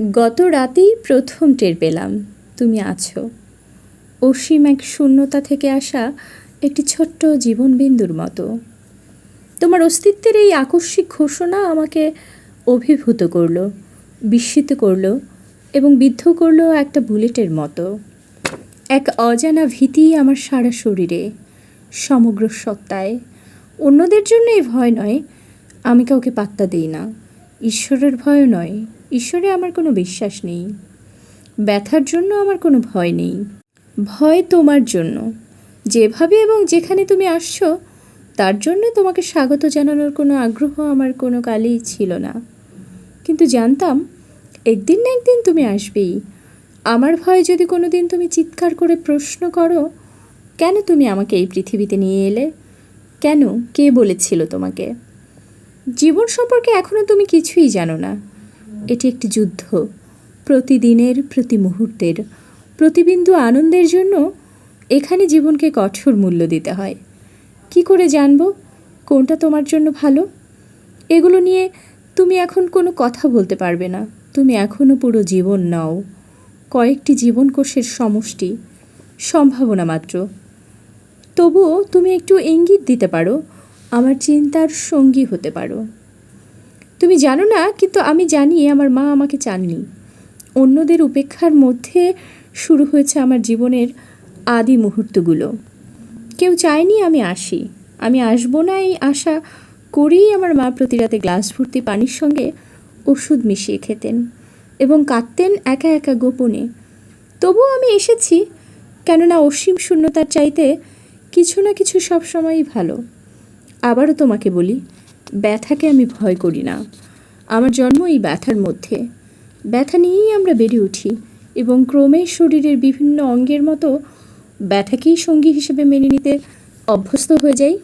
গত রাতেই প্রথম টের পেলাম তুমি আছো, অসীম এক শূন্যতা থেকে আসা একটি ছোট্ট জীবনবিন্দুর মতো। তোমার অস্তিত্বের এই আকস্মিক ঘোষণা আমাকে অভিভূত করলো, বিস্মিত করলো এবং বিদ্ধ করলো একটা বুলেটের মতো। এক অজানা ভীতি আমার সারা শরীরে, সমগ্র সত্তায়। অন্যদের জন্য এই ভয় নয়, আমি কাউকে পাত্তা দিই না। ঈশ্বরের ভয়ও নয়, ঈশ্বরে আমার কোনো বিশ্বাস নেই। ব্যথার জন্য আমার কোনো ভয় নেই, ভয় তোমার জন্য। যেভাবে এবং যেখানে তুমি আসছো তার জন্য তোমাকে স্বাগত জানানোর কোনো আগ্রহ আমার কোনো কালেই ছিল না। কিন্তু জানতাম একদিন না একদিন তুমি আসবেই। আমার ভয়ে যদি কোনো দিন তুমি চিৎকার করে প্রশ্ন করো, কেন তুমি আমাকে এই পৃথিবীতে নিয়ে এলে, কেন, কে বলেছিল তোমাকে? জীবন সম্পর্কে এখনও তুমি কিছুই জানো না। এটি একটি যুদ্ধ, প্রতিদিনের, প্রতি মুহূর্তের, প্রতিবিন্দু আনন্দের জন্য এখানে জীবনকে কঠোর মূল্য দিতে হয়। কি করে জানবো কোনটা তোমার জন্য ভালো? এগুলো নিয়ে তুমি এখন কোনো কথা বলতে পারবে না। তুমি এখনও পুরো জীবন নাও, কয়েকটি জীবনকোষের সমষ্টি, সম্ভাবনা মাত্র। তবুও তুমি একটু ইঙ্গিত দিতে পারো, আমার চিন্তার সঙ্গী হতে পারো। তুমি জানো না, কিন্তু আমি জানি আমার মা আমাকে চাননি। অন্যদের উপেক্ষার মধ্যে শুরু হয়েছে আমার জীবনের আদি মুহূর্তগুলো। কেউ চায়নি আমি আসি, আমি আসবো না এই আশা করেই আমার মা প্রতি রাতে গ্লাস ভর্তি পানির সঙ্গে ওষুধ মিশিয়ে খেতেন এবং কাঁদতেন একা একা গোপনে। তবুও আমি এসেছি, কেননা অসীম শূন্যতার চাইতে কিছু না কিছু সবসময়ই ভালো। আবারও তোমাকে বলি, ব্যথাকে আমি ভয় করি না। আমার জন্ম এই ব্যথার মধ্যে। ব্যথা নিয়েই আমরা বেড়ে উঠি এবং ক্রমে শরীরের বিভিন্ন অঙ্গের মতো ব্যথাকেই সঙ্গী হিসেবে মেনে নিতে অভ্যস্ত হয়ে যাই।